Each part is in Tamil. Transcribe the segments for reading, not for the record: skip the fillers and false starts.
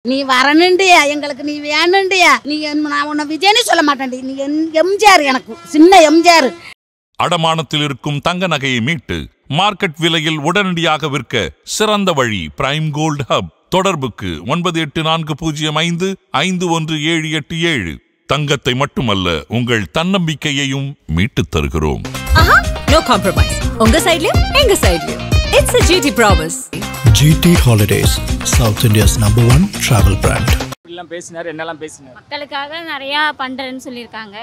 நீ வரணுண்டியா, எங்களுக்கு நீ வேணுண்டியா. நீ நான் உன்னை விஜயன்னு சொல்ல மாட்டேன்டி, நீ எம்ஜிஆர், எனக்கு சின்ன எம்ஜிஆர். அடமானத்தில் இருக்கும் தங்க நகையை மீட்டு மார்க்கெட் விலையில் உடனடியாக விற்க சிறந்த வழி பிரைம் கோல்ட் ஹப். தொடர்புக்கு 9845551787. தங்கத்தை மட்டுமல்ல, உங்கள் தன்னம்பிக்கையையும் மீட்டுத் தருகிறோம். No compromise. உங்க சைடுலயும் எங்க சைடுலயும். It's a GT promise. GT Holidays, South India's #1 travel brand. என்னெல்லாம் பேசினார்? மக்களுக்காக நிறையா பண்ணுறேன்னு சொல்லியிருக்காங்க.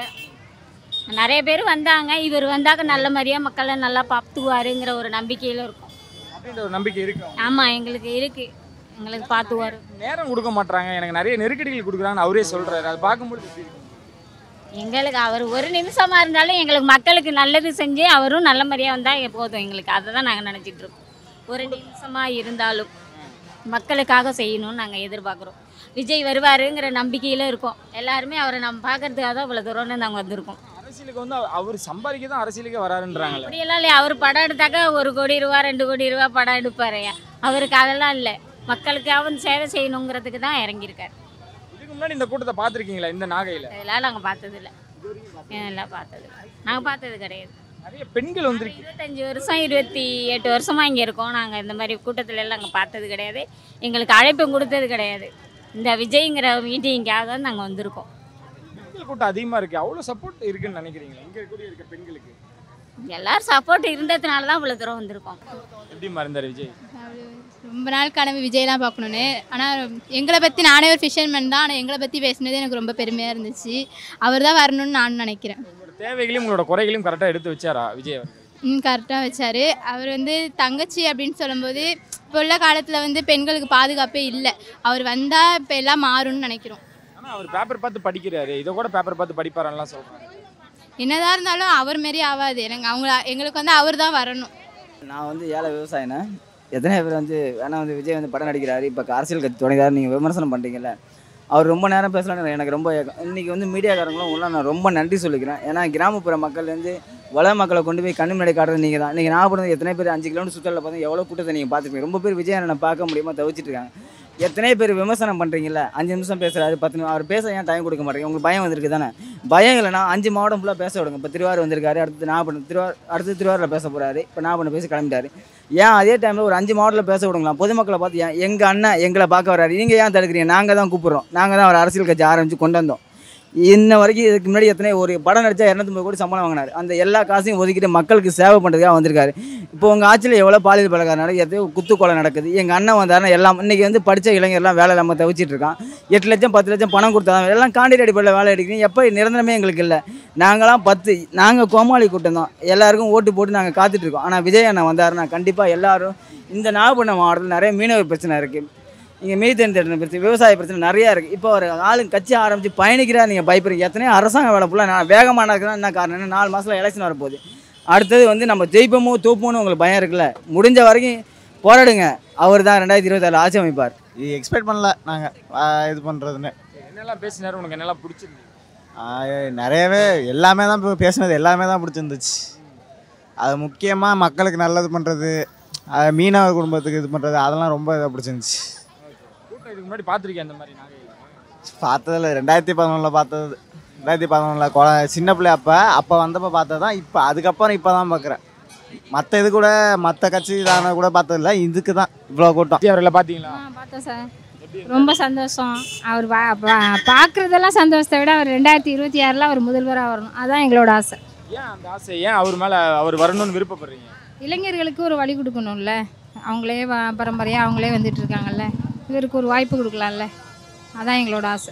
நிறைய பேர் வந்தாங்க. இவர் வந்தாக்க நல்ல மாதிரியாக மக்களை நல்லா பார்த்துக்குவாருங்கிற ஒரு நம்பிக்கையில் இருக்கும். அப்படின்ற ஒரு நம்பிக்கை இருக்கு. ஆமாம், எங்களுக்கு இருக்குது. எங்களுக்கு பார்த்துக்குவார். நேரம் கொடுக்க மாட்டாங்க, எனக்கு நிறைய நெருக்கடிகள் கொடுக்குறாங்கன்னு அவரே சொல்கிறாரு. அதை பார்க்கும்போது எப்படி இருக்கு? எங்களுக்கு அவர் ஒரு நிமிஷமாக இருந்தாலும் எங்களுக்கு மக்களுக்கு நல்லது செஞ்சு அவரும் நல்ல மாதிரியாக வந்தால் போதும். எங்களுக்கு அதை தான் நாங்கள் நினச்சிட்ருக்கோம். ஒரு நிமிஷமாக இருந்தாலும் மக்களுக்காக செய்யணும்னு நாங்கள் எதிர்பார்க்குறோம். விஜய் வருவாருங்கிற நம்பிக்கையில் இருக்கோம். எல்லாருமே அவரை நம்ம பார்க்கறதுக்காக தான் இவ்வளோ தூரம்னு நாங்கள் வந்திருக்கோம். அரசியலுக்கு வந்து அவர் சம்பாதிக்க தான் அரசியலுக்கே வராருன்றாங்களே. அப்படியெல்லாம் இல்லை. அவர் படம் எடுத்தாக்க 1 கோடி ரூபா 2 கோடி ரூபா படம் எடுப்பார். அவருக்கு அதெல்லாம் இல்லை. மக்களுக்கு அவன் சேவை செய்யணுங்கிறதுக்கு தான் இறங்கியிருக்காரு. இதுக்கு முன்னாடி இந்த கூட்டத்தை பார்த்துருக்கீங்களா? இந்த நாகையில் இதெல்லாம் நாங்கள் பார்த்ததில்லை. இதெல்லாம் பார்த்ததில்லை, நாங்கள் பார்த்தது கிடையாது. நிறைய பெண்கள் வந்துருக்கு. 25 வருஷம் 28 வருஷமாக இங்கே இருக்கோம். நாங்கள் இந்த மாதிரி கூட்டத்தில் எல்லாம் நாங்கள் பார்த்தது கிடையாது. எங்களுக்கு அழைப்பும் கொடுத்தது கிடையாது. இந்த விஜய்ங்கிற மீட்டிங்காக தான் நாங்கள் வந்திருக்கோம். பெண்கள் கூட்டம் அதிகமாக இருக்குது. அவ்வளோ சப்போர்ட் இருக்குன்னு நினைக்கிறீங்களா இங்கே இருக்க பெண்களுக்கு? எல்லாரும் சப்போர்ட் இருந்ததுனால தான் இவ்வளோ தூரம் வந்திருக்கோம். எப்படி மறந்தார் விஜய்? ரொம்ப நாள் கனவு விஜய்லாம் பார்க்கணுன்னு. ஆனால் எங்களை பற்றி, நானே ஒரு ஃபிஷர்மேன் தான், ஆனால் எங்களை பற்றி பேசினது எனக்கு ரொம்ப பெருமையாக இருந்துச்சு. அவர் தான் வரணும்னு நான் நினைக்கிறேன். உங்களோட தேவைகளையும் உங்களோட குறைகளையும் கரெக்டாக எடுத்து வச்சாரா விஜய் அவர்? கரெக்டாக வச்சார். அவர் தங்கச்சி அப்படின்னு சொல்லும்போது இப்போ உள்ள காலத்தில் பெண்களுக்கு பாதுகாப்பே இல்லை. அவர் வந்தால் இப்போ எல்லாம் மாறும்னு நினைக்கிறோம். ஆனால் அவர் பேப்பர் பார்த்து படிக்கிறாரு. இதை கூட பேப்பர் பார்த்து படிப்பாரெல்லாம் சொல்கிறாங்க. என்னதான் இருந்தாலும் அவர் மாரி ஆகாது. எங்களுக்கு அவர் தான் வரணும். நான் ஏழை விவசாயினே. எத்தனை பேர் வேணா விஜய் படம் நடிக்கிறாரு, இப்போ அரசியல் கட்சி தொடங்கிறாரு, நீங்கள் விமர்சனம் பண்ணுறீங்கல்ல. அவர் ரொம்ப நேரம் பேசலான்னு எனக்கு ரொம்ப இன்றைக்கி மீடியாக்காரங்களும் உள்ள நான் ரொம்ப நன்றி சொல்லிக்கிறேன். ஏன்னா கிராமப்புற மக்கள் வள மக்களை கொண்டு போய் கண்ணு முன்னாடி காட்டுறது நீங்கள் தான். இன்றைக்கி நான் எத்தனை பேர் 5 கிலோமீட்டர் சுற்றலில் பார்த்தா எவ்வளோ கூட்டத்தை நீங்கள் பார்த்துருப்பீங்க. ரொம்ப பேர் விஜய் அண்ணனை பார்க்க முடியுமா தவிச்சிட்டு இருக்காங்க. எத்தனை பேர் விமர்சனம் பண்ணுறீங்களா? 5 நிமிஷம் பேசுகிறாரு, 10 நிமிஷம். அவர் பேச ஏன் டைம் கொடுக்க மாட்டேங்க? உங்களுக்கு பயம் வந்திருக்கு தானே? பயம் இல்லைனா 5 மாவட்டம் ஃபுல்லாக பேச விடுங்க. இப்போ திருவாரூர் வந்திருக்காரு, அடுத்து திருவாரூரில் பேச போகிறாரு, இப்போ நாகப்பட்டினம் பேசி கிளம்பிட்டாரு. ஏன் அதே டைமில் ஒரு 5 மாவட்டத்தில் பேச விடுங்களா? பொதுமக்களை பார்த்து ஏன் எங்கள் அண்ணன் எங்களை பார்க்க வராரு, நீங்கள் ஏன் தடுக்கிறீங்க? நாங்கள் தான் கூப்பிட்றோம். நாங்கள் தான் அவர் அரசியல் கட்சி ஆரம்பித்து கொண்டு வந்தோம். இன்ன வரைக்கும் இதுக்கு முன்னாடி ஒரு படம் நடித்தா 250 கோடி சம்பளம் வாங்கினார். அந்த எல்லா காசையும் ஒதுக்கிட்டு மக்களுக்கு சேவை பண்ணுறதுக்காக வந்திருக்காரு. இப்போ உங்கள் ஆட்சியில் எவ்வளோ பாலியல் பழக்கம் நடக்குது, குத்துக்கொலை நடக்குது. எங்கள் அண்ணன் வந்தாருன்னா எல்லாம் இன்றைக்கி படித்த இளைஞர்லாம் வேலை இல்லாமல் தவிச்சிட்டு இருக்கான். 8 லட்சம் 10 லட்சம் பணம் கொடுத்தா எல்லாம் கான்ட்ராக்ட் அடிப்படையில் வேலை எடுக்கிறீங்க. எப்போ நிரந்தரமே எங்களுக்கு இல்லை. நாங்களாம் நாங்கள் கோமாளி கூட்டம் தான். எல்லாருக்கும் ஓட்டு போட்டு நாங்கள் காத்துட்ருக்கோம். ஆனால் விஜய் அண்ணன் வந்தாருன்னா கண்டிப்பாக எல்லோரும் இந்த நாகப்பட்டினம் மாவட்டத்தில் நிறைய மீனவர் பிரச்சனை இருக்குது. இங்கே மீத்தேன் தேடின பிரச்சனை, விவசாய பிரச்சனை நிறையா இருக்குது. இப்போ ஒரு கட்சி ஆரம்பித்து பயணிக்கிறார், நீங்கள் பயப்படுறீங்க. எத்தனையோ அரசாங்க வேலை ஃபுல்லாக நான் வேகமாக நடக்குதுன்னா என்ன காரணம்? 4 மாதத்தில் எலெக்ஷன் வரப்போகுது. அடுத்தது நம்ம ஜெயிப்போமோ தூப்போன்னு உங்களுக்கு பயம் இருக்குல்ல. முடிஞ்ச வரைக்கும் போராடுங்க. அவர் தான் 2026 ஆட்சி அமைப்பார். இது எக்ஸ்பெக்ட் பண்ணல நாங்கள் இது பண்ணுறதுன்னு. என்னெல்லாம் பேசினார்? உனக்கு என்னெல்லாம் பிடிச்சிருந்து? நிறையவே எல்லாமே தான் பேசினது, எல்லாமே தான் பிடிச்சிருந்துச்சு. அது முக்கியமாக மக்களுக்கு நல்லது பண்ணுறது, மீனவர் குடும்பத்துக்கு இது பண்ணுறது, அதெல்லாம் ரொம்ப இதாக பிடிச்சிருந்துச்சு. இதுக்கு முன்னாடி பார்த்துருக்கேன் அந்த மாதிரி நாகையில்? பார்த்ததில்ல. 2011 பார்த்தது. 2011 சின்ன பிள்ளை அப்போ வந்தப்போ பார்த்தது தான். இப்போ அதுக்கப்புறம் இப்போ தான் பார்க்குறேன். மற்ற இது கூட மற்ற கட்சி தானே கூட பார்த்ததில்ல. இதுக்கு தான் இவ்வளோ கூட்டம். அவரில் பார்த்தீங்களா? பார்த்தோம் சார். ரொம்ப சந்தோஷம். அவர் பார்க்குறதெல்லாம் சந்தோஷத்தை விட அவர் 2026 அவர் முதல்வராக வரணும், அதுதான் எங்களோட ஆசை. ஏன் அந்த ஆசை? ஏன் அவர் மேலே அவர் வரணும்னு விருப்பப்படுறீங்க? இளைஞர்களுக்கு ஒரு வழி கொடுக்கணும்ல. அவங்களே பரம்பரையாக அவங்களே வந்துட்டு இருக்காங்கல்ல, இவருக்கு ஒரு வாய்ப்பு கொடுக்கலாம்ல, அதான் எங்களோட ஆசை.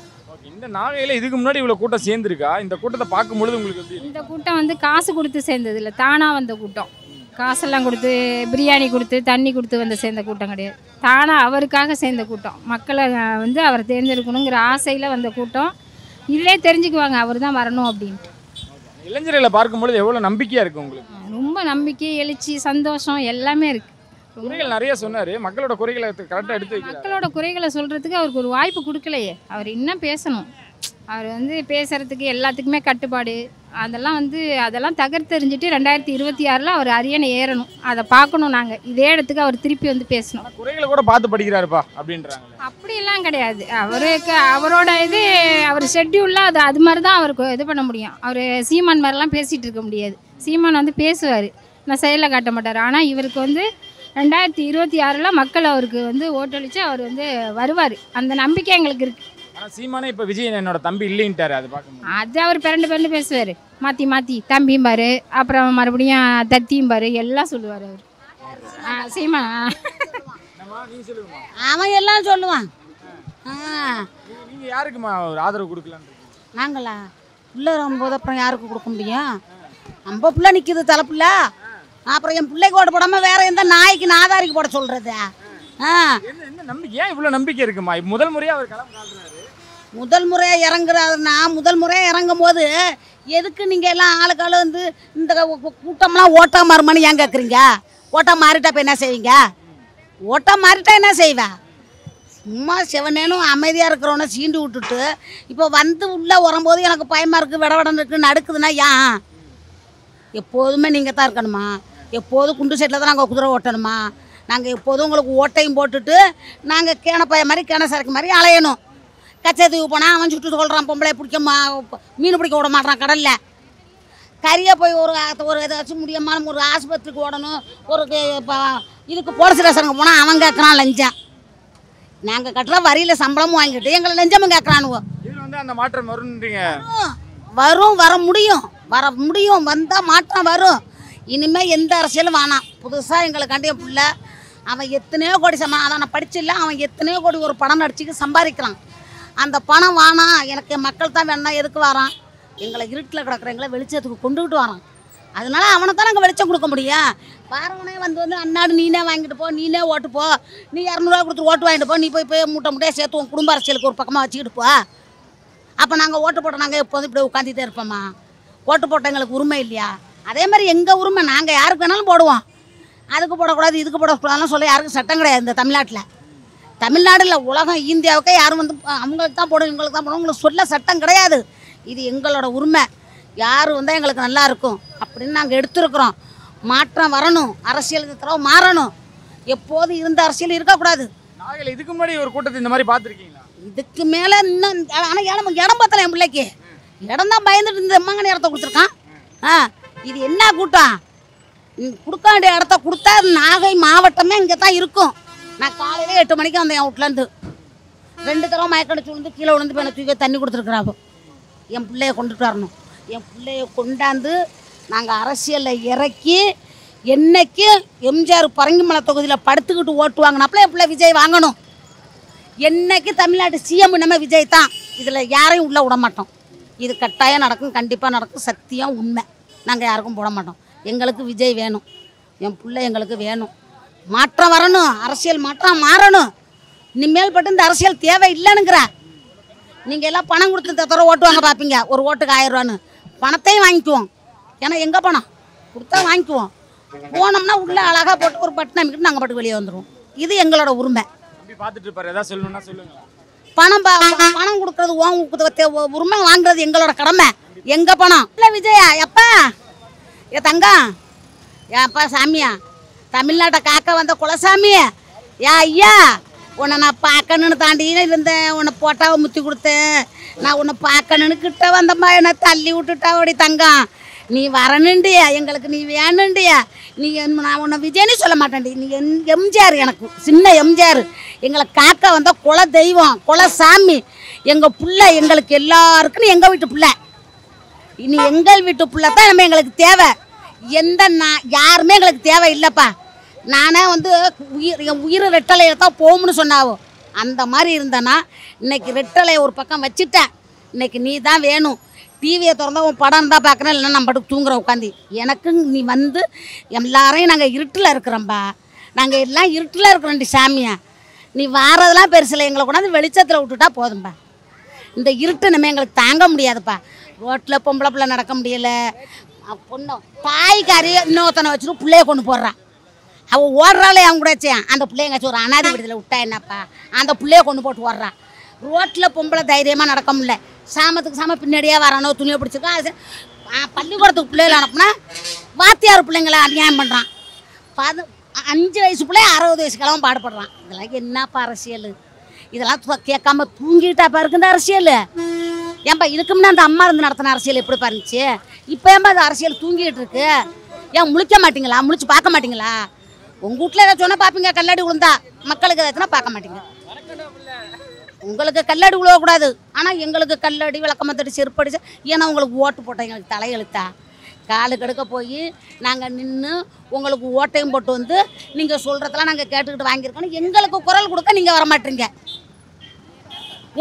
இந்த நாகையில் இதுக்கு முன்னாடி இவ்வளோ கூட்டம் சேர்ந்துருக்கா? இந்த கூட்டத்தை பார்க்கும்பொழுது உங்களுக்கு எப்படி? இந்த கூட்டம் காசு கொடுத்து சேர்ந்தது இல்லை, தானாக வந்த கூட்டம். காசெல்லாம் கொடுத்து பிரியாணி கொடுத்து தண்ணி கொடுத்து சேர்ந்த கூட்டம் கிடையாது. தானாக அவருக்காக சேர்ந்த கூட்டம். மக்களை அவரை தேர்ந்தெடுக்கணுங்கிற ஆசையில் வந்த கூட்டம். இதிலே தெரிஞ்சுக்குவாங்க அவர் தான் வரணும் அப்படின்ட்டு. இளைஞர்களை பார்க்கும்பொழுது எவ்வளோ நம்பிக்கையாக இருக்குது உங்களுக்கு? ரொம்ப நம்பிக்கை, எழுச்சி, சந்தோஷம் எல்லாமே இருக்குது. குறைகள் நிறைய சொன்னார். மக்களோட குறைகளை கரெக்டாக எடுத்து வைக்கிறார். மக்களோட குறைகளை சொல்கிறதுக்கு அவருக்கு ஒரு வாய்ப்பு கொடுக்கலையே. அவர் இன்னும் பேசணும். அவர் வந்து பேசுகிறதுக்கு எல்லாத்துக்குமே கட்டுப்பாடு அதெல்லாம் தகர்த்தெறிஞ்சிட்டு 2026 அவர் அரியணை ஏறணும். அதை பார்க்கணும். நாங்கள் இதே இடத்துக்கு அவர் திருப்பி வந்து பேசணும். குறைகளை கூட பார்த்து படிக்கிறாருப்பா அப்படின்றாங்க. அப்படிலாம் கிடையாது. அவரோட அவர் ஷெட்யூலில் அது மாதிரி தான் அவருக்கு இது பண்ண முடியும். அவர் சீமான் மாதிரிலாம் பேசிகிட்டு இருக்க முடியாது. சீமான் வந்து பேசுவார், நான் செயலில் காட்ட மாட்டார். ஆனால் இவருக்கு வந்து 2026 மக்கள் அவருக்கு வந்து ஓட்டளித்து அவர் வந்து வருவார். அந்த நம்பிக்கை எங்களுக்கு இருக்குது. ஆனால் சீமானே இப்போ விஜய் என்னோட தம்பி இல்லைன்ட்டாரு. அது பார்க்க அது அவர் பிறண்டு பேசுவார். மாற்றி தம்பிம்பார், அப்புறம் மறுபடியும் தத்தியும்பார், எல்லாம் சொல்லுவார் அவர். சீமா அவன் எல்லாம் சொல்லுவான். நீங்கள் யாருக்குமா ஒரு ஆதரவு கொடுக்கலான்னு? நாங்களா பிள்ளை வரும்போது அப்புறம் யாருக்கு கொடுக்க முடியும்? நம்ம பிள்ளை நிற்கிது தலைப்புல. அப்புறம் என் பிள்ளைக்கு ஓட போடாமல் வேற எந்த நாய்க்கு நாதாரிக்கு போட சொல்கிறது? என்ன நம்பிக்கை? ஏன் இவ்வளோ நம்பிக்கை இருக்குமா? முதல் முறையாக அவர் களம் காட்டுறாரு. முதல் முறையாக இறங்குறாருன்னா முதல் முறையாக இறங்கும் போது எதுக்கு நீங்கள் எல்லாம் ஆளுக்கால வந்து இந்த கூட்டம்லாம் ஓட்டா மாறுமான்னு ஏன் கேட்குறீங்க? ஓட்டா மாறிட்டா இப்போ என்ன செய்வீங்க? ஓட்டா மாறிட்டா என்ன செய்வேன்? சும்மா சிவனேனும் அமைதியாக இருக்கிறவனை சீண்டு விட்டுட்டு இப்போ வந்து உள்ளே வரும்போது எனக்கு பயமாக இருக்குது, விடவிடன்னு இருக்குது, நடுக்குதுன்னா ஏன்? எப்போதுமே நீங்கள் தான் இருக்கணுமா? எப்போதும் குண்டு சைட்டில் தான் நாங்கள் குதிரை ஓட்டணுமா? நாங்கள் எப்போதும் உங்களுக்கு ஓட்டையும் போட்டுட்டு நாங்கள் கேனப்பைய மாதிரி கேன சரக்கு மாதிரி அலையணும். கச்சத்தீவு போனால் அவன் சுட்டு சொல்கிறான், பொம்பளை பிடிக்க மீன் பிடிக்க விட மாட்டான் கடலில். கரியாக போய் ஒரு ஏதாச்சும் முடியாமல் ஒரு ஆஸ்பத்திரிக்கு ஓடணும், ஒரு இதுக்கு போலீஸ் ஸ்டேஷனுக்கு போனால் அவன் கேட்குறான் லஞ்சம். நாங்கள் கட்டுற வரியில் சம்பளமும் வாங்கிட்டு எங்களை லஞ்சமும் கேட்குறானுவோ. இதில் வந்து அந்த மாற்றம் வரும்ன்றீங்க? வர முடியும் வந்தால் மாற்றம் வரும். இனிமேல் எந்த அரசியலும் வேணாம். புதுசாக எங்களுக்காண்டி என் பிள்ளை அவன் எத்தனையோ கோடி அதை நான் படிச்சில்ல, அவன் எத்தனையோ கோடி ஒரு படம் நடிச்சுக்கு சம்பாதிக்கிறான். அந்த பணம் வேணாம், எனக்கு மக்கள் தான் வேணா. எதுக்கு வரான்? எங்களை இருட்டில் கிடக்குற எங்களை வெளிச்சத்துக்கு கொண்டுகிட்டு வரான். அதனால அவனை தான் நாங்கள் வெளிச்சம் கொடுக்க முடியும். வரவனே வந்து அன்னாடு நீனே வாங்கிட்டு போ, நீனே ஓட்டு போ, நீ 200 கொடுத்து ஓட்டு வாங்கிட்டு போ, நீ போய் மூட்டையாக சேர்த்து உன் குடும்ப அரசியலுக்கு ஒரு பக்கமாக வச்சுக்கிட்டு போ. அப்போ நாங்கள் ஓட்டு போட்ட நாங்கள் எப்போதும் இப்படி உட்காந்துட்டே இருப்போம்மா? ஓட்டு போட்ட எங்களுக்கு உரிமை இல்லையா? அதே மாதிரி எங்கள் உரிமை, நாங்கள் யாருக்கு வேணாலும் போடுவோம். அதுக்கு போடக்கூடாது இதுக்கு போடக்கூடாதுன்னு சொல்ல யாருக்கும் சட்டம் கிடையாது இந்த தமிழ்நாட்டில். தமிழ்நாடுல உலகம் இந்தியாவுக்கே யாரும் வந்து அவங்களுக்கு தான் போடும் இவங்களுக்கு தான் போடும் உங்களுக்கு சொல்ல சட்டம் கிடையாது. இது எங்களோட உரிமை. யார் வந்தால் எங்களுக்கு நல்லா இருக்கும் அப்படின்னு நாங்கள் எடுத்துருக்குறோம். மாற்றம் வரணும், அரசியலுக்கு தடவை மாறணும். எப்போது இருந்த அரசியல் இருக்கக்கூடாது. நாங்கள் இதுக்கு முன்னாடி ஒரு கூட்டத்தை இந்த மாதிரி பார்த்துருக்கீங்களா? இதுக்கு மேலே இன்னும் ஆனால் இடம் பார்த்தல என் பிள்ளைக்கு இடம் தான் பயந்துட்டு இந்த அம்மாங்க இடத்த கொடுத்துருக்கான். இது என்ன கூட்டம்? கொடுக்க வேண்டிய இடத்த கொடுத்தா நாகை மாவட்டமே இங்கே தான் இருக்கும். நான் காலையில் 8 மணிக்கு வந்தேன் என் வீட்டிலேருந்து. 2 தடவை மயக்கடிச்சு விழுந்து கீழே விழுந்து போய் தூக்கி தண்ணி கொடுத்துருக்குறாப்போ. என் பிள்ளைய கொண்டுட்டு வரணும். என் பிள்ளைய கொண்டாந்து நாங்கள் அரசியலில் இறக்கி என்னைக்கு எம்ஜிஆர் பரங்கிமலை தொகுதியில் படுத்துக்கிட்டு ஓட்டு வாங்கினாப்புல என் பிள்ளை விஜய் வாங்கணும். என்னைக்கு தமிழ்நாட்டு சிஎம் நம்ம விஜய் தான். இதில் யாரையும் உள்ளே விட மாட்டோம். இது கட்டாயம் நடக்கும், கண்டிப்பாக நடக்கும், சத்தியம் உண்மை. நாங்கள் யாருக்கும் போட மாட்டோம். எங்களுக்கு விஜய் வேணும், என் பிள்ளை எங்களுக்கு வேணும். மாற்றம் வரணும், அரசியல் மாற்றம் மாறணும். இனிமேல் பட்டு இந்த அரசியல் தேவை இல்லைனுங்கிற. நீங்கள் எல்லாம் பணம் கொடுத்து தவிர ஓட்டு வாங்க பார்ப்பீங்க, ஒரு ஓட்டுக்கு 1000 ரூபான்னு. பணத்தையும் வாங்கிக்குவோம். ஏன்னா எங்கள் பணம் கொடுத்தா வாங்கிக்குவோம். போனோம்னா உள்ளே அழகாக போட்டு ஒரு பட்டு நம்பிக்கிட்டு நாங்கள் பாட்டுக்கு வெளியே வந்துடுவோம். இது எங்களோட உரிமை. பார்த்துட்டு இருப்பாரு, ஏதாவது சொல்லணும்னா சொல்லுங்க. பணம் கொடுக்கறது உரிமை, வாங்குறது எங்களோட கடமை. எங்க பணம் இல்லை விஜயா? எப்பா ஏ தங்கம், ஏப்பா சாமியா, தமிழ்நாட்டை காக்க வந்த குலசாமியா, ஐயா உன்னை நான் பார்க்கணுன்னு தாண்டி இருந்தேன். உன்னை போட்டாவை முத்தி கொடுத்தேன். நான் உன்னை பார்க்கணுன்னு கிட்ட வந்தம்மா, என்னை தள்ளி விட்டுட்டா அப்படி தங்கம். நீ வரணுண்டியா, எங்களுக்கு நீ வேணுண்டியா. நீ நான் உன்னை விஜயன்னு சொல்ல மாட்டேன்டி, நீ எம்ஜிஆர், எனக்கு சின்ன எம்ஜிஆர். எங்களை காக்க வந்த குல தெய்வம், குலசாமி. எங்கள் பிள்ளை எங்களுக்கு எல்லாருக்கும் எங்கள் வீட்டு பிள்ளை. இனி எங்கள் வீட்டு பிள்ளை தான் நம்ம எங்களுக்கு தேவை. யாருமே எங்களுக்கு தேவை இல்லைப்பா. நானே வந்து என் உயிர் ரெட்டலையை தான் போகும்னு சொன்னாவோ. அந்த மாதிரி இருந்தேன்னா இன்னைக்கு ரெட்டலையை ஒரு பக்கம் வச்சுட்டேன். இன்னைக்கு நீ தான் வேணும். டிவியை திறந்தா உன் படம் தான் பார்க்குறேன், இல்லைன்னா நம்ம பாட்டுக்கு தூங்குறோம் உட்காந்து. எனக்கு நீ வந்து எல்லாரையும் நாங்கள் இருட்டில் இருக்கிறோம்பா, நாங்கள் எல்லாம் இருட்டில் இருக்கிறோண்டி சாமியா. நீ வாரதெல்லாம் பெருசில், எங்களை கொண்டாந்து வெளிச்சத்தில் விட்டுட்டா போதும்பா. இந்த இருட்டு நம்ம எங்களுக்கு தாங்க முடியாதுப்பா. ரோட்டில் பொம்பளை பிள்ளை நடக்க முடியலை. பொண்ணு தாய்க்காரி இன்னொருத்தனை வச்சுட்டு பிள்ளைய கொண்டு போடுறான். அவள் ஓடுறாளே அவங்க கூட வச்சேன். அந்த பிள்ளைய எங்காச்சும் ஒரு அனாதை விடுதலை விட்டா என்னப்பா, அந்த பிள்ளைய கொண்டு போட்டு ஓடுறான். ரோட்டில் பொம்பளை தைரியமாக நடக்க முடியல. சாமத்துக்கு சாம பின்னாடியே வரணும், துணியை பிடிச்சிருக்கோம். அது பள்ளிக்கூடத்துக்கு பிள்ளைகளை அனுப்புனா வாத்தியார் பிள்ளைங்களை அநியாயம் பண்ணுறான். 5 வயசு பிள்ளை 60 வயசு கிழமை பாடுபடுறான். இதெல்லாம் என்னப்பா அரசியல்? இதெல்லாம் கேட்காம தூங்கிட்டாப்பா இருக்கு இந்த அரசியல். ஏன்பா இதுக்கு முன்னே அந்த அம்மா இருந்து நடத்தின அரசியல் எப்படி பாருந்துச்சு? இப்போ ஏன்பா அந்த அரசியல் தூங்கிட்டு இருக்கு? ஏன் முழிக்க மாட்டீங்களா? முழிச்சு பார்க்க மாட்டீங்களா? உங்கள் வீட்டில் ஏதாவது சொன்னால் பார்ப்பீங்க, கல்லடி விழுந்தா. மக்களுக்கு ஏதாச்சுன்னா பார்க்க மாட்டீங்க. உங்களுக்கு கல்லடி விழுவக்கூடாது, ஆனால் எங்களுக்கு கல்லடி விளக்கமத்தடி செருப்படிச்சு. ஏன்னா உங்களுக்கு ஓட்டு போட்டோம், எங்களுக்கு தலையெழுத்தா? காலு கெடுக்க போய் நாங்கள் நின்று உங்களுக்கு ஓட்டையும் போட்டு வந்து நீங்கள் சொல்கிறதெல்லாம் நாங்கள் கேட்டுக்கிட்டு வாங்கியிருக்கோம். எங்களுக்கு குரல் கொடுக்க நீங்கள் வரமாட்டீங்க.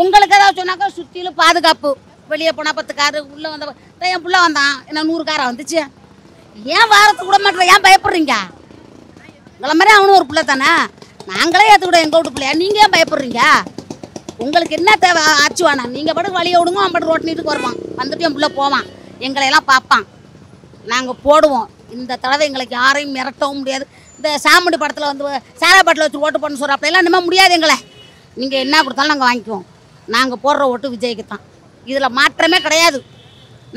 உங்களுக்கு ஏதாவது சொன்னாக்கா சுற்றிலும் பாதுகாப்பு. வெளியே போனால் 10 காரு, உள்ளே வந்த என் பிள்ளை வந்தான், என்ன 100 காரை வந்துச்சு. ஏன் வாரத்துக்கு விட மாட்டேன்? ஏன் பயப்படுறீங்க? உங்களை மாதிரி அவனும் ஒரு பிள்ளை தானே, நாங்களே ஏற்றுக்கிட எங்கள் வீட்டு பிள்ளையா. நீங்கள் ஏன் பயப்படுறீங்க? உங்களுக்கு என்ன தேவை? ஆச்சு வேணாம், நீங்கள் பாட்டுக்கு வழியை விடுங்க, அவன் பாட்டு ரோட்டு நீட்டுக்கு வருவான், வந்துட்டு என் பிள்ளை போவான், எங்களையெல்லாம் பார்ப்பான். நாங்கள் போடுவோம். இந்த தடவை எங்களுக்கு யாரையும் மிரட்டவும் முடியாது. இந்த சாமுண்டி படத்தில் வந்து சாராபாட்டில் வச்சு ஓட்டு போடணும்னு சொல்கிற அப்படியெல்லாம் இனிமேல் முடியாது. எங்களை நீங்கள் என்ன கொடுத்தாலும் நாங்கள் வாங்கிக்குவோம். நாங்கள் போடுற ஓட்டு விஜய்க்கு தான், இதில் மாற்றமே கிடையாது.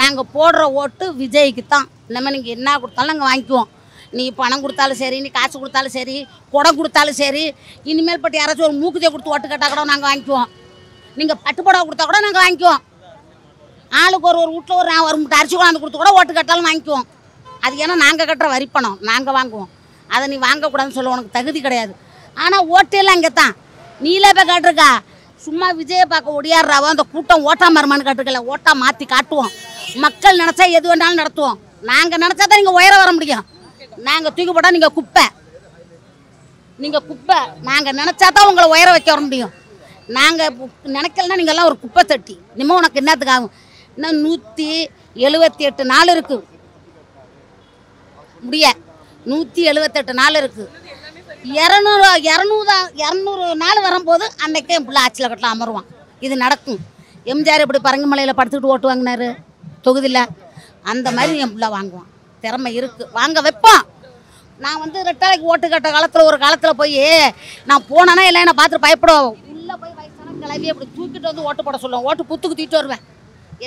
நாங்கள் போடுற ஓட்டு விஜய்க்கு தான். இனிமேல் நீங்கள் என்ன கொடுத்தாலும் நாங்கள் வாங்கிக்குவோம். நீ பணம் கொடுத்தாலும் சரி, நீ காசு கொடுத்தாலும் சரி, குடம் கொடுத்தாலும் சரி, இனிமேல் பட்டு யாராச்சும் ஒரு மூக்குத்தியை கொடுத்து ஓட்டு கேட்டால் கூட நாங்கள் வாங்கிக்குவோம். நீங்கள் பட்டு புடவை கொடுத்தா கூட நாங்கள் வாங்கிக்குவோம். ஆளுக்கு ஒரு வீட்டில் ஒரு முட்டை அரிசி கொண்டாந்து கொடுத்து கூட ஓட்டு கேட்டாலும் வாங்கிக்குவோம். அது ஏன்னா நாங்கள் கட்டுற வரி பணம், நாங்கள் வாங்குவோம். அதை நீ வாங்கக்கூடாதுன்னு சொல்ல உனக்கு தகுதி கிடையாது. ஆனால் ஓட்டெல்லாம் இங்கே தான். நீலே போய் காட்டுருக்கா? சும்மா விஜயை பார்க்க ஒடியாடுறாவோ அந்த கூட்டம் ஓட்டா மருமான்னு காட்டுருக்கல. ஓட்டா மாற்றி காட்டுவோம். மக்கள் நினச்சா எது வேணாலும் நடத்துவோம். நாங்கள் நினச்சா தான் நீங்கள் உயர வர முடியும். நாங்கள் தூக்கி போட்டால் நீங்கள் குப்பை, நீங்கள் குப்பை. நாங்கள் நினச்சா தான் உங்களை உயர வைக்க வர முடியும். நாங்கள் நினைக்கலன்னா நீங்கள்லாம் ஒரு குப்பை தட்டி. இனிமேல் உனக்கு என்னத்துக்கு ஆகும்? இன்னும் 178 நாள் இருக்குது முடிய. 178 நாள் இருக்குது. 200 நாள் வரும்போது அன்னைக்கே என் பிள்ளை ஆட்சியில் கட்டலாம் அமருவான். இது நடக்கும். எம்ஜிஆர் எப்படி பரங்கிமலையில் படுத்துக்கிட்டு ஓட்டு வாங்கினாரு தொகுதியில், அந்த மாதிரி என் பிள்ளை வாங்குவான். திறமை இருக்குது, வாங்க வைப்பான். நான் வந்து ரெட்டாலைக்கு ஓட்டு கட்ட காலத்தில் ஒரு காலத்தில் போய் நான் போனேன்னா இல்லை என்னை பார்த்துட்டு பயப்படுவோம். உள்ளே போய் வயசான கிளம்பி அப்படி தூக்கிட்டு வந்து ஓட்டு போட சொல்லுவேன். ஓட்டு புத்து குத்திட்டு வருவேன்.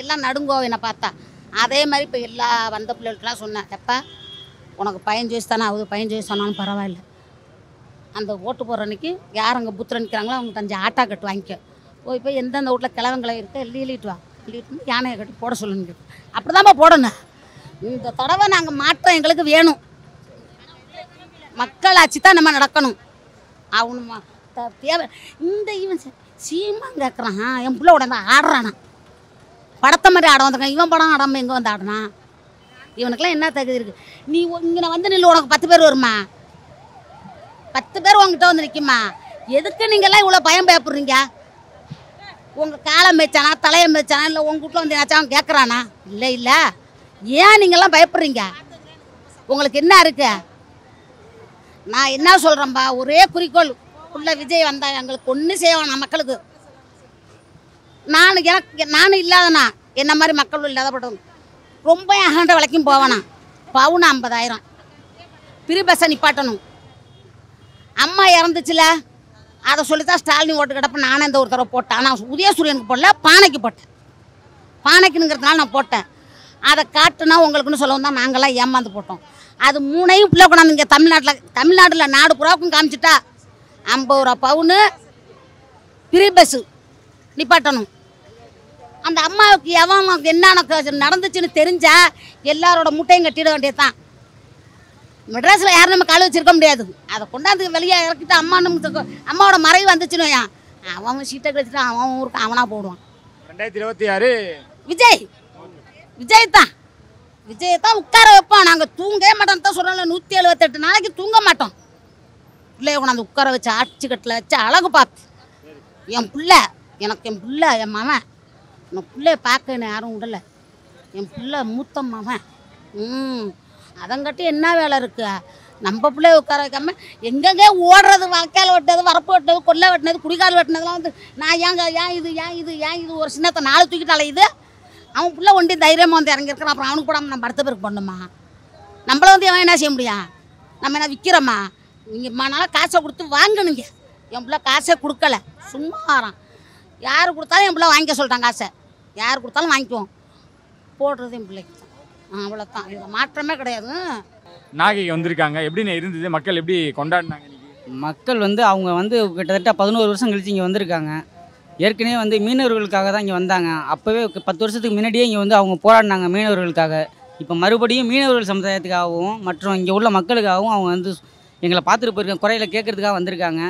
எல்லாம் நடுங்கோ என்னை பார்த்தா. அதே மாதிரி இப்போ எல்லா வந்த பிள்ளைகளுக்கெல்லாம் சொன்னேன், எப்போ உனக்கு 15 வயசு தானே ஆகுது, 15 வயசு சொன்னாலும் பரவாயில்ல. அந்த ஓட்டு போடுற அன்றைக்கி யார் அங்கே புத்திர நிற்கிறாங்களோ அவங்க 5 ஆட்டா கட்டு வாங்கிக்க. போய் எந்தெந்த வீட்டில் கிழவங்களை இருக்க எழுதிட்டு வா, எழுதிட்டு யானையை கட்டி போட சொல்லுங்க. அப்படி தான்ப்பா போடணும். இந்த தடவை நாங்கள் மாற்றம் எங்களுக்கு வேணும். மக்களாட்சி தான் நம்ம நடக்கணும். அவனு தேவை. இந்த இவன் சீமான் கேட்குறான், என் பிள்ளை உடனே ஆடுறானா, படத்தை மாதிரி ஆட வந்திருக்கான். இவன் படம் ஆடாமல் எங்கே வந்து ஆடுனா? இவனுக்கெல்லாம் என்ன தகுதி இருக்குது? நீ இங்கே வந்து நில்லு, உனக்கு 10 பேர் வருமா? 10 பேர் உங்ககிட்ட வந்து நிற்குமா? எதுக்கு நீங்கள்லாம் இவ்வளோ பயம் பயப்படுறீங்க? உங்கள் காலை மேய்ச்சானா, தலையை மேய்ச்சானா, இல்லை உங்கள் வீட்டில் வந்து என்னாச்சும் அவன் கேட்குறானா? இல்லை இல்லை. ஏன் நீங்கள்லாம் பயப்படுறீங்க? உங்களுக்கு என்ன இருக்கு? நான் என்ன சொல்கிறேன்பா, ஒரே குறிக்கோள். உள்ள விஜய் வந்தால் எங்களுக்கு ஒன்றும் செய்வான் மக்களுக்கு. நானும் இல்லாதண்ணா, என்ன மாதிரி மக்கள் இல்லாதப்பட்டவங்க ரொம்ப அகண்ட விலைக்கும் போவேண்ணா. பவுன் 50,000. பிரி பஸ்ஸை நிப்பாட்டணும். அம்மா இறந்துச்சுல, அதை சொல்லித்தான் ஸ்டாலின் ஓட்டு கிடப்ப நானே இந்த ஒரு தடவை போட்டேன். ஆனால் உதயசூரியனுக்கு போடல, பானைக்கு போட்டேன். பானைக்குங்கிறதுனால நான் போட்டேன். அதை காட்டுனா உங்களுக்குன்னு சொல்லவும் தான் நாங்கள்லாம் ஏமாந்து போட்டோம். அது 3ஐயும் பிள்ளை கொண்டாந்து இங்கே தமிழ்நாட்டில் நாடு புறாவுக்கும் காமிச்சிட்டா 50 ரூபா பவுனு ஃப்ரீ பஸ்ஸு நிப்பாட்டணும். அந்த அம்மாவுக்கு எவன் என்ன நடந்துச்சுன்னு தெரிஞ்சா எல்லாரோட முட்டையும் கட்டிட வேண்டியது தான். மெட்ராஸில் யாரும் நம்ம கால் வச்சிருக்க முடியாது. அதை கொண்டாந்து வெளியே இறக்கிட்டு அம்மாவோட மறைவு வந்துச்சுன்னு அவன் சீட்டை கழிச்சுட்டு அவன் ஊருக்கு அவனாக போடுவான். 2026 விஜய் தான் உட்கார வைப்போம். நாங்கள் தூங்கவே மாட்டோம் தான் சொல்கிறோம்ல. 178 நாளைக்கு தூங்க மாட்டோம். பிள்ளைய கொண்டாந்து உட்கார வச்சு ஆட்சி கட்டில் வச்சு அழகு பார்த்து என் பிள்ளை, எனக்கு என் பிள்ளை, என் மகன், என் பிள்ளைய பார்க்க என்ன யாரும் விடலை. என் பிள்ளை மூத்த மகன். அதங்கட்டி என்ன வேலை இருக்குது? நம்ம பிள்ளைய உட்கார வைக்காம எங்கெங்கே ஓடுறது, வாய்க்கால் வெட்டினது, வரப்பு வெட்டினது, கொல்லை வெட்டினது, குடிக்கால் வெட்டினதுலாம் வந்து நான் ஏன் இது ஒரு சின்னத்தை 4 தூக்கிட்டு அலையுது. அவன் பிள்ளை ஒண்டி தைரியமாக வந்து இறங்கியிருக்கான். அப்புறம் அவனுக்கு போடாமல் நம்ம அடுத்த பேருக்கு பண்ணணுமா? நம்மளை வந்து அவன் என்ன செய்ய முடியும்? நம்ம என்ன விற்கிறோமா? நீங்கள் மனால காசை கொடுத்து வாங்கணுங்க. என் பிள்ளை காசே கொடுக்கல, சும்மா வரான். யார் கொடுத்தாலும் என் பிள்ளை வாங்கிக்க சொல்லிட்டாங்க காசை. யார் கொடுத்தாலும் வாங்கிக்குவோம், போடுறது என் பிள்ளைக்கு தான். அவ்வளோதான், இதில் மாற்றமே கிடையாது. நாகைக்கு வந்திருக்காங்க, எப்படின்னு இருந்தது? மக்கள் எப்படி கொண்டாடினாங்க இன்னைக்கு? மக்கள் வந்து அவங்க வந்து கிட்டத்தட்ட 11 வருஷம் கழிச்சு இங்கே வந்திருக்காங்க. ஏற்கனவே வந்து மீனவர்களுக்காக தான் இங்கே வந்தாங்க. அப்போவே 10 வருஷத்துக்கு முன்னாடியே இங்கே வந்து அவங்க போராடினாங்க மீனவர்களுக்காக. இப்போ மறுபடியும் மீனவர்கள் சமுதாயத்துக்காகவும் மற்றும் இங்கே உள்ள மக்களுக்காகவும் அவங்க வந்து எங்களை பார்த்துட்டு போயிருக்காங்க, குறையில கேட்குறதுக்காக வந்திருக்காங்க.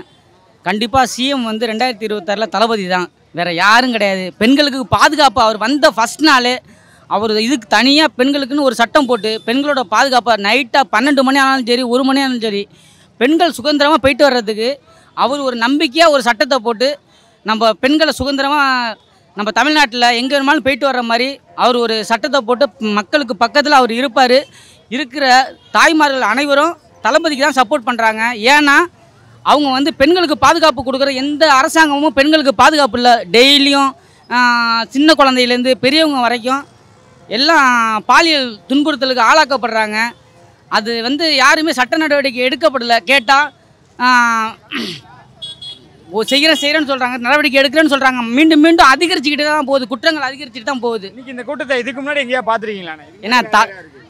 கண்டிப்பாக சிஎம் வந்து 2026 தளபதி தான், வேறு யாரும் கிடையாது. பெண்களுக்கு பாதுகாப்பு அவர் வந்த ஃபஸ்ட் நாளே அவர் இதுக்கு தனியாக பெண்களுக்குன்னு ஒரு சட்டம் போட்டு பெண்களோட பாதுகாப்பாக நைட்டாக 12 மணி ஆனாலும் சரி 1 மணி ஆனாலும் சரி பெண்கள் சுதந்திரமாக போயிட்டு வர்றதுக்கு அவர் ஒரு நம்பிக்கையாக ஒரு சட்டத்தை போட்டு நம்ம பெண்களை சுதந்திரமாக நம்ம தமிழ்நாட்டில் எங்கே வேணுமாலும் போயிட்டு வர்ற மாதிரி அவர் ஒரு சட்டத்தை போட்டு மக்களுக்கு பக்கத்தில் அவர் இருப்பார். இருக்கிற தாய்மார்கள் அனைவரும் தளபதிக்கு தான் சப்போர்ட் பண்ணுறாங்க. ஏன்னா அவங்க வந்து பெண்களுக்கு பாதுகாப்பு கொடுக்குற எந்த அரசாங்கமும் பெண்களுக்கு பாதுகாப்பு இல்லை. டெய்லியும் சின்ன குழந்தையிலேருந்து பெரியவங்க வரைக்கும் எல்லாம் பாலியல் துன்புறுத்தலுக்கு ஆளாக்கப்படுறாங்க. அது வந்து யாருமே சட்ட நடவடிக்கை எடுக்கப்படலை. கேட்டால் செய்கிறேன்னு சொல்கிறாங்க, நடவடிக்கை எடுக்கிறேன்னு சொல்கிறாங்க. மீண்டும் மீண்டும் அதிகரிச்சுக்கிட்டே தான் போகுது, குற்றங்கள் அதிகரிச்சுட்டு தான் போகுது. இன்னைக்கு இந்த கூட்டத்தை இதுக்கு முன்னாடி எங்கேயா பார்த்துருக்கீங்களா?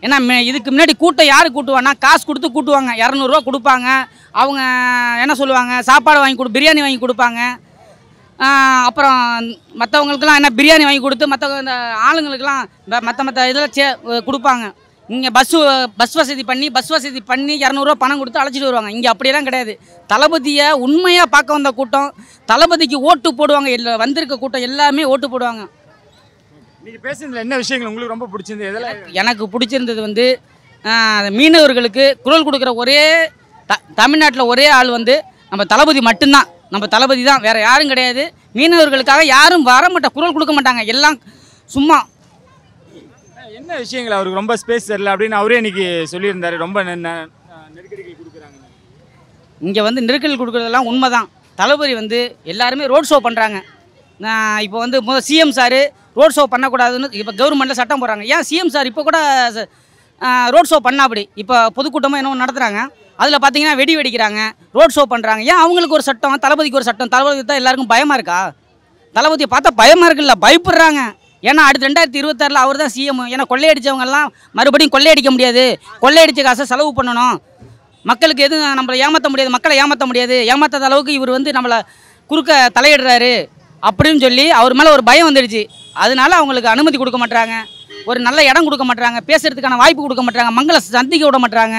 ஏன்னா இதுக்கு முன்னாடி கூட்டம் யார் கூட்டுவானா, காசு கொடுத்து கூட்டுவாங்க. 200 ரூபா கொடுப்பாங்க. அவங்க என்ன சொல்லுவாங்க, சாப்பாடு வாங்கி பிரியாணி வாங்கி கொடுப்பாங்க. அப்புறம் மற்றவங்களுக்கெல்லாம் என்ன பிரியாணி வாங்கி கொடுத்து மற்ற இந்த ஆளுங்களுக்கெல்லாம் மற்ற இதெல்லாம் கொடுப்பாங்க. இங்கே பஸ் வசதி பண்ணி 200 ரூபா பணம் கொடுத்து அழைச்சிட்டு வருவாங்க. இங்கே அப்படியெல்லாம் கிடையாது. தளபதியை உண்மையாக பார்க்க வந்த கூட்டம், தளபதிக்கு ஓட்டு போடுவாங்க. வந்திருக்க கூட்டம் எல்லாமே ஓட்டு போடுவாங்க. நீங்கள் பேசுனதுல என்ன விஷயங்கள் உங்களுக்கு ரொம்ப பிடிச்சிருந்தது? எதெல்லாம் எனக்கு பிடிச்சிருந்தது வந்து மீனவர்களுக்கு குரல் கொடுக்குற ஒரே தமிழ்நாட்டில் ஒரே ஆள் வந்து நம்ம தளபதி மட்டும்தான். நம்ம தளபதி தான், வேறு யாரும் கிடையாது. மீனவர்களுக்காக யாரும் வர மாட்டாங்க, குரல் கொடுக்க மாட்டாங்க. எல்லாம் சும்மா என்ன விஷயங்கள் அவருக்கு ரொம்ப ஸ்பேஸ் தெரியல அப்படின்னு அவரே இன்னைக்கு சொல்லியிருந்தாரு. ரொம்ப நெருக்கடிகள் கொடுக்குறாங்க. இங்கே வந்து நெருக்கடி கொடுக்குறதெல்லாம் உண்மை தான். தளபதி வந்து எல்லாருமே ரோட் ஷோ பண்ணுறாங்க. இப்போ வந்து சிஎம் சார் ரோட் ஷோ பண்ணக்கூடாதுன்னு இப்போ கவர்மெண்ட்டில் சட்டம் போடுறாங்க. ஏன் சிஎம் சார் இப்போ கூட ரோட் ஷோ பண்ணா அப்படி இப்போ பொதுக்கூட்டமாக என்ன நடத்துகிறாங்க, அதில் பார்த்தீங்கன்னா வெடி வெடிக்கிறாங்க, ரோட் ஷோ பண்ணுறாங்க. ஏன் அவங்களுக்கு ஒரு சட்டம், தளபதிக்கு ஒரு சட்டம்? தளபதி தான் எல்லாருக்கும் பயமாக இருக்கா? தளபதியை பார்த்தா பயமாக இருக்குல்ல, பயப்படுறாங்க. ஏன்னா அடுத்து 2026 அவர் தான் சிஎம். ஏன்னா கொள்ளையடித்தவங்கெல்லாம் மறுபடியும் கொள்ளையடிக்க முடியாது, கொள்ளையடித்த காசை செலவு பண்ணணும். மக்களுக்கு எதுவும் நம்மளை ஏமாற்ற முடியாது, மக்களை ஏமாற்ற முடியாது, ஏமாற்றாத அளவுக்கு இவர் வந்து நம்மளை குறுக்க தலையிடுறாரு அப்படின்னு சொல்லி அவர் மேலே ஒரு பயம் வந்துடுச்சு. அதனால அவங்களுக்கு அனுமதி கொடுக்க மாட்டாங்க, ஒரு நல்ல இடம் கொடுக்க மாட்டாங்க, பேசுறதுக்கான வாய்ப்பு கொடுக்க மாட்டாங்க, மக்களை சந்திக்க விட மாட்டாங்க.